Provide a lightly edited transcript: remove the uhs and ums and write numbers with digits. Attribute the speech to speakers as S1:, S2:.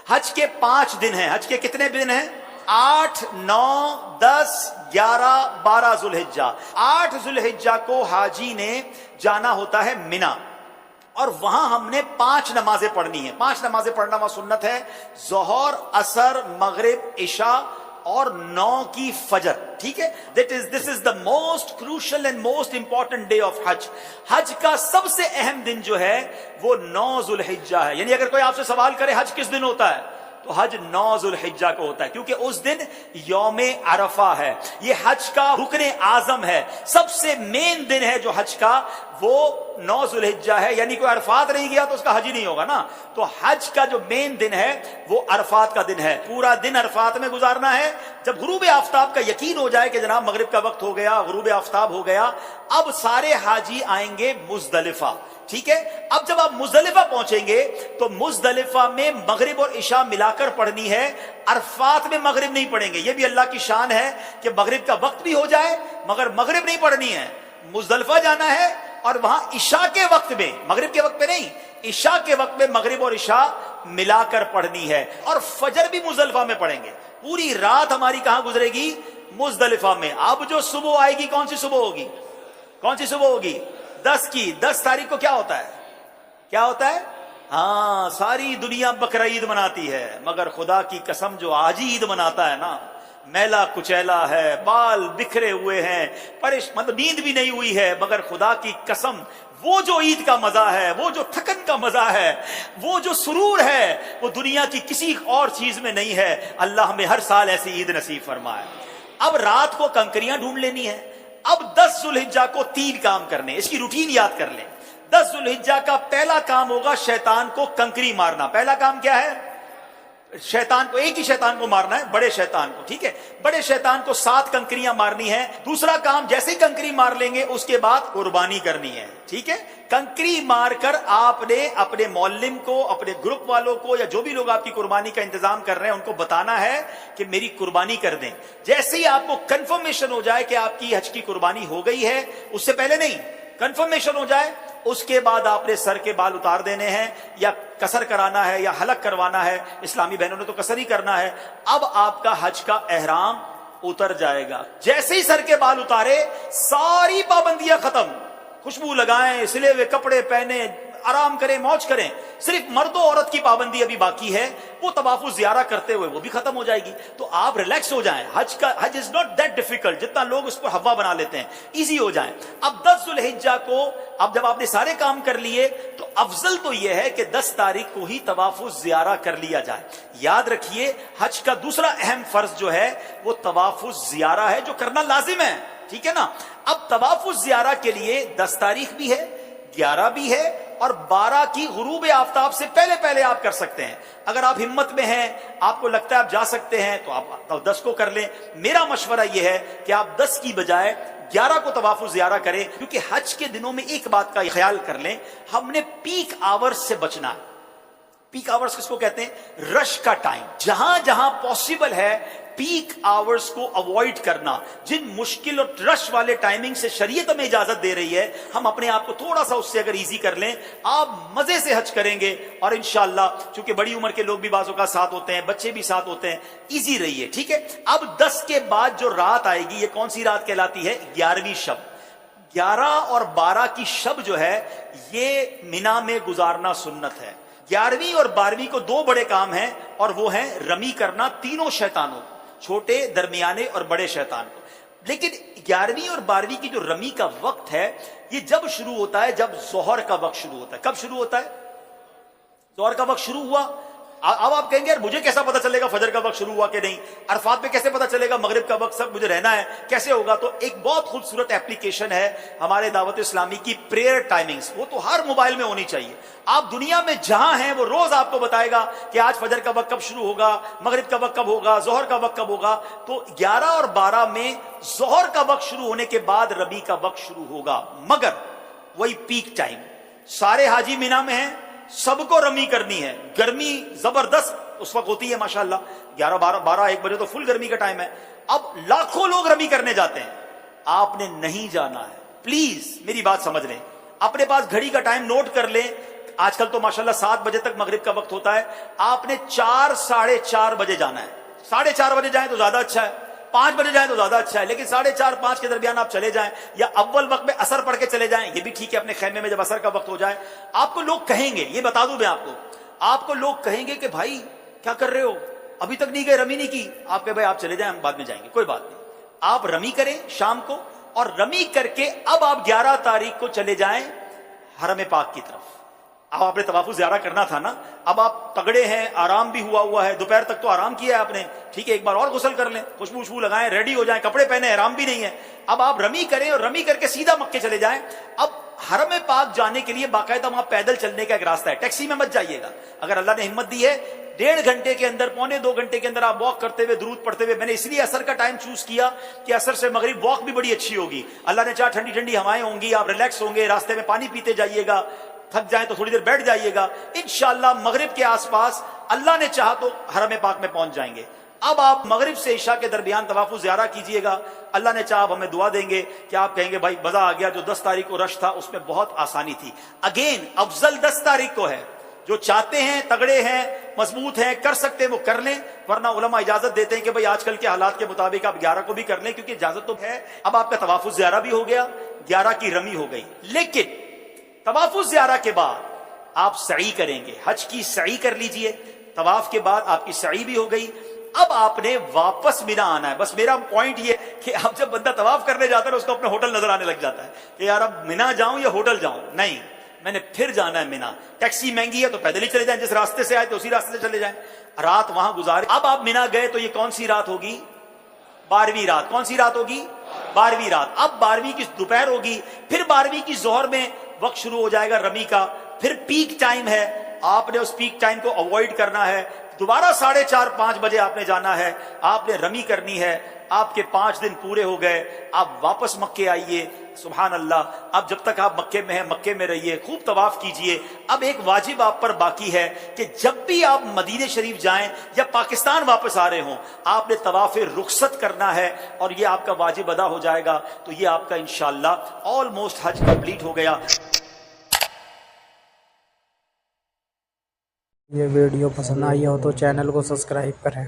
S1: حج کے 5 دن ہیں. حج کے کتنے دن ہیں؟ 8, 9, 10, 11, 12 ذوالحجہ. 8 ذوالحجہ کو حاجی نے جانا ہوتا ہے مینا، اور وہاں ہم نے 5 نمازیں پڑھنی ہیں. 5 نمازیں پڑھنا وہ سنت ہے: ظہر، عصر، مغرب، عشاء اور 9 کی فجر. ٹھیک ہے، this is the most crucial and most important day of حج. حج کا سب سے اہم دن جو ہے وہ 9 ذوالحجہ ہے. یعنی اگر کوئی آپ سے سوال کرے حج کس دن ہوتا ہے، تو حج 9 ذوالحجہ کو ہوتا ہے، کیونکہ اس دن یوم عرفہ ہے. یہ حج کا رکن اعظم ہے، سب سے مین دن ہے جو حج کا، وہ 9 ذوالحجہ ہے. یعنی کوئی عرفات نہیں گیا تو اس کا حج ہی نہیں ہوگا نا. تو حج کا جو مین دن ہے وہ عرفات کا دن ہے. پورا دن عرفات میں گزارنا ہے. جب غروب آفتاب کا یقین ہو جائے کہ جناب مغرب کا وقت ہو گیا، غروب آفتاب ہو گیا، اب سارے حاجی آئیں گے مزدلفہ. ٹھیک ہے، اب جب آپ مزدلفہ پہنچیں گے تو مزدلفہ میں مغرب اور عشاء ملا کر پڑھنی ہے. عرفات میں مغرب نہیں پڑھیں گے. یہ بھی اللہ کی شان ہے کہ مغرب کا وقت بھی ہو جائے مگر مغرب نہیں پڑھنی ہے. مزدلفہ جانا ہے اور وہاں عشاء کے وقت میں، مغرب کے وقت میں نہیں، عشاء کے وقت میں مغرب اور عشاء ملا کر پڑھنی ہے. اور فجر بھی مزدلفہ میں پڑھیں گے. پوری رات ہماری کہاں گزرے گی؟ مزدلفہ میں. اب جو صبح آئے گی، کون سی صبح ہوگی؟ کون سی صبح ہوگی؟ 10 کی. 10 تاریخ کو کیا ہوتا ہے؟ کیا ہوتا ہے؟ ہاں، ساری دنیا بقرعید مناتی ہے مگر خدا کی قسم جو آج عید مناتا ہے نا، میلا کچیلا ہے، بال بکھرے ہوئے ہیں، مطلب نیند بھی نہیں ہوئی ہے، مگر خدا کی قسم وہ جو عید کا مزہ ہے، وہ جو تھکن کا مزہ ہے، وہ جو سرور ہے، وہ دنیا کی کسی اور چیز میں نہیں ہے. اللہ ہمیں ہر سال ایسی عید نصیب فرمائے. اب رات کو کنکریاں ڈھونڈ لینی ہے. اب 10 ذوالحجہ کو 3 کام کرنے. اس کی روٹین یاد کر لیں. 10 ذوالحجہ کا پہلا کام ہوگا شیطان کو کنکری مارنا. پہلا کام کیا ہے؟ شیطان کو، ایک ہی شیطان کو مارنا ہے، بڑے شیطان کو. ٹھیک ہے، بڑے شیطان کو 7 کنکریاں مارنی ہیں. دوسرا کام، جیسے ہی کنکری مار لیں گے اس کے بعد قربانی کرنی ہے. ٹھیک ہے، کنکری مار کر آپ نے اپنے معلم کو، اپنے گروپ والوں کو، یا جو بھی لوگ آپ کی قربانی کا انتظام کر رہے ہیں ان کو بتانا ہے کہ میری قربانی کر دیں. جیسے ہی آپ کو کنفرمیشن ہو جائے کہ آپ کی حج کی قربانی ہو گئی ہے، اس سے پہلے نہیں، کنفرمیشن ہو جائے، اس کے بعد آپ نے سر کے بال اتار دینے ہیں، یا قصر کرانا ہے یا حلق کروانا ہے. اسلامی بہنوں نے تو قصر ہی کرنا ہے. اب آپ کا حج کا احرام اتر جائے گا. جیسے ہی سر کے بال اتارے، ساری پابندیاں ختم. خوشبو لگائیں، سلے ہوئے کپڑے پہنے، آرام کریں، موج کریں. صرف مرد و عورت کی پابندی ابھی باقی ہے، وہ طواف زیارہ کرتے ہوئے وہ بھی ختم ہو جائے گی. تو آپ ریلیکس ہو جائیں. حج از ناٹ دیٹ ڈیفیکلٹ جتنا لوگ اس کو ہوا بنا لیتے ہیں. ایزی ہو جائیں. اب 10 ذوالحجہ کو، اب جب آپ نے سارے کام کر لیے تو افضل تو یہ ہے کہ 10 تاریخ کو ہی طواف زیارہ کر لیا جائے. یاد رکھیے، حج کا دوسرا اہم فرض جو ہے وہ طواف زیارہ ہے، جو کرنا لازم ہے. ٹھیک ہے نا. اب طواف زیارہ کے لیے 10 تاریخ بھی ہے، 11 بھی ہے، اور 12 کی غروب آفتاب سے پہلے آپ کر سکتے ہیں. اگر آپ ہمت میں ہیں، آپ کو لگتا ہے آپ جا سکتے ہیں، تو آپ 10 کو کر لیں. میرا مشورہ یہ ہے کہ آپ 10 کی بجائے 11 کو طواف زیارہ کریں، کیونکہ حج کے دنوں میں ایک بات کا خیال کر لیں، ہم نے پیک آورز سے بچنا ہے. پیک آورز کس کو کہتے ہیں؟ رش کا ٹائم. جہاں جہاں پاسبل ہے پیک آورز کو اوائڈ کرنا. جن مشکل اور رش والے ٹائمنگ سے شریعت ہمیں اجازت دے رہی ہے، ہم اپنے آپ کو تھوڑا سا اس سے اگر ایزی کر لیں، آپ مزے سے حج کریں گے. اور انشاءاللہ چونکہ بڑی عمر کے لوگ بھی بعض اوقات ساتھ ہوتے ہیں، بچے بھی ساتھ ہوتے ہیں، ایزی رہیے. ٹھیک ہے. اب 10 کے بعد جو رات آئے گی، یہ کون سی رات کہلاتی ہے؟ 11ویں شب. 11 اور 12 کی شب جو ہے یہ مینا میں گزارنا سنت ہے. 11ویں اور 12ویں کو 2 بڑے کام ہیں، اور وہ ہیں رمی کرنا تینوں شیطانوں، چھوٹے، درمیانے اور بڑے شیطان کو. لیکن 11ویں اور 12ویں کی جو رمی کا وقت ہے، یہ جب شروع ہوتا ہے، جب ظہر کا وقت شروع ہوتا ہے. کب شروع ہوتا ہے؟ ظہر کا وقت شروع ہوا. اب آپ کہیں گے یار مجھے کیسا پتا چلے گا فجر کا وقت شروع ہوا کہ نہیں؟ عرفات پہ کیسے پتا چلے گا مغرب کا وقت سب مجھے رہنا ہے کیسے ہوگا؟ تو ایک بہت خوبصورت ایپلیکیشن ہے ہمارے دعوت اسلامی کی، پریئر ٹائمنگز. وہ تو ہر موبائل میں ہونی چاہیے. آپ دنیا میں جہاں ہیں وہ روز آپ کو بتائے گا کہ آج فجر کا وقت کب شروع ہوگا، مغرب کا وقت کب ہوگا، ظہر کا وقت کب ہوگا. تو 11 اور 12 میں ظہر کا وقت شروع ہونے کے بعد ربی کا وقت شروع ہوگا، مگر وہی پیک ٹائم. سارے حاجی مینا میں ہیں، سب کو رمی کرنی ہے. گرمی زبردست اس وقت ہوتی ہے ماشاءاللہ، 11 12 1 بجے تو فل گرمی کا ٹائم ہے. اب لاکھوں لوگ رمی کرنے جاتے ہیں، آپ نے نہیں جانا ہے. پلیز میری بات سمجھ لیں، اپنے پاس گھڑی کا ٹائم نوٹ کر لیں. آج کل تو ماشاءاللہ 7 بجے تک مغرب کا وقت ہوتا ہے، آپ نے 4 ساڑھے 4 بجے جانا ہے. 4:30 بجے جائیں تو زیادہ اچھا ہے، 5 بجے جائیں تو زیادہ اچھا ہے، لیکن 4:30 5 کے درمیان آپ چلے جائیں، یا اول وقت میں اثر پڑھ کے چلے جائیں، یہ بھی ٹھیک ہے. اپنے خیمے میں جب اثر کا وقت ہو جائے، آپ کو لوگ کہیں گے، یہ بتا دوں میں آپ کو لوگ کہیں گے کہ بھائی کیا کر رہے ہو، ابھی تک نہیں گئے، رمی نہیں کی. آپ کہ بھائی آپ چلے جائیں، ہم بعد میں جائیں گے، کوئی بات نہیں. آپ رمی کریں شام کو، اور رمی کر کے اب آپ 11 تاریخ کو چلے جائیں حرم پاک کی طرف. اب آپ نے طواف زیارہ کرنا تھا نا، اب آپ تگڑے ہیں، آرام بھی ہوا ہے، دوپہر تک تو آرام کیا ہے آپ نے، ٹھیک ہے، ایک بار اور غسل کر لیں، خوشبو لگائیں، ریڈی ہو جائیں، کپڑے پہنے، احرام بھی نہیں ہے. اب آپ رمی کریں اور رمی کر کے سیدھا مکے چلے جائیں. اب حرم پاک جانے کے لیے باقاعدہ وہاں پیدل چلنے کا ایک راستہ ہے، ٹیکسی میں مت جائیے گا. اگر اللہ نے ہمت دی ہے 1.5 گھنٹے کے اندر، 1.25 گھنٹے کے اندر آپ واک کرتے ہوئے، درود پڑھتے ہوئے. میں نے اس لیے اثر کا ٹائم چوز کیا کہ اثر سے مغرب واک بھی بڑی اچھی ہوگی. اللہ نے چاہا ٹھنڈی ٹھنڈی ہوائیں ہوں گی، آپ ریلیکس ہوں گے، راستے میں پانی پیتے جائیے گا، تھک جائیں تو تھوڑی دیر بیٹھ جائیے گا. انشاءاللہ مغرب کے آس پاس اللہ نے چاہا تو حرم پاک میں پہنچ جائیں گے. اب آپ مغرب سے عشاء کے درمیان طواف زیارہ کیجئے گا. اللہ نے چاہا ہمیں دعا دیں گے کہ آپ کہیں گے بھائی مزہ آ گیا، جو 10 تاریخ کو رش تھا اس میں بہت آسانی تھی. اگین افضل 10 تاریخ کو ہے. جو چاہتے ہیں، تگڑے ہیں، مضبوط ہیں، کر سکتے ہیں وہ کر لیں، ورنہ علماء اجازت دیتے ہیں کہ بھئی آج کل کے حالات کے مطابق آپ 11 کو بھی کر لیں، کیونکہ اجازت تو ہے. اب آپ کا طواف زیارہ بھی ہو گیا، 11 کی رمی ہو گئی. لیکن طواف زیارہ کے بعد آپ سعی کریں گے، حج کی سعی کر لیجئے. طواف کے بعد آپ کی سعی بھی ہو گئی. اب آپ نے واپس مینا آنا ہے. بس میرا پوائنٹ یہ کہ اب جب بندہ طواف کرنے جاتا ہے اس کو اپنے ہوٹل نظر آنے لگ جاتا ہے کہ یار اب مینا جاؤں یا ہوٹل جاؤں. نہیں، میں نے پھر جانا ہے مینا. ٹیکسی مہنگی ہے تو پیدل ہی چلے جائیں، جس راستے سے آئے تو اسی راستے سے چلے جائیں، رات وہاں گزارے. اب آپ مینا گئے تو یہ کون سی رات ہوگی؟ 12ویں رات. کون سی رات ہوگی؟ 12ویں رات. اب 12ویں کی دوپہر ہوگی، پھر 12ویں کی ظہر میں وقت شروع ہو جائے گا رمی کا. پھر پیک ٹائم ہے، آپ نے اس پیک ٹائم کو اوائڈ کرنا ہے. دوبارہ 4:30 5 بجے آپ نے جانا ہے، آپ نے رمی کرنی ہے. آپ کے 5 دن پورے ہو گئے. آپ واپس مکے آئیے. سبحان اللہ. اب جب تک آپ مکے میں ہیں مکے میں رہیے، خوب طواف کیجئے. اب ایک واجب آپ پر باقی ہے کہ جب بھی آپ مدینہ شریف جائیں یا پاکستان واپس آ رہے ہوں، آپ نے طواف رخصت کرنا ہے، اور یہ آپ کا واجب ادا ہو جائے گا. تو یہ آپ کا انشاءاللہ آلموسٹ حج کمپلیٹ ہو گیا.
S2: یہ ویڈیو پسند آئی ہو تو چینل کو سبسکرائب کریں.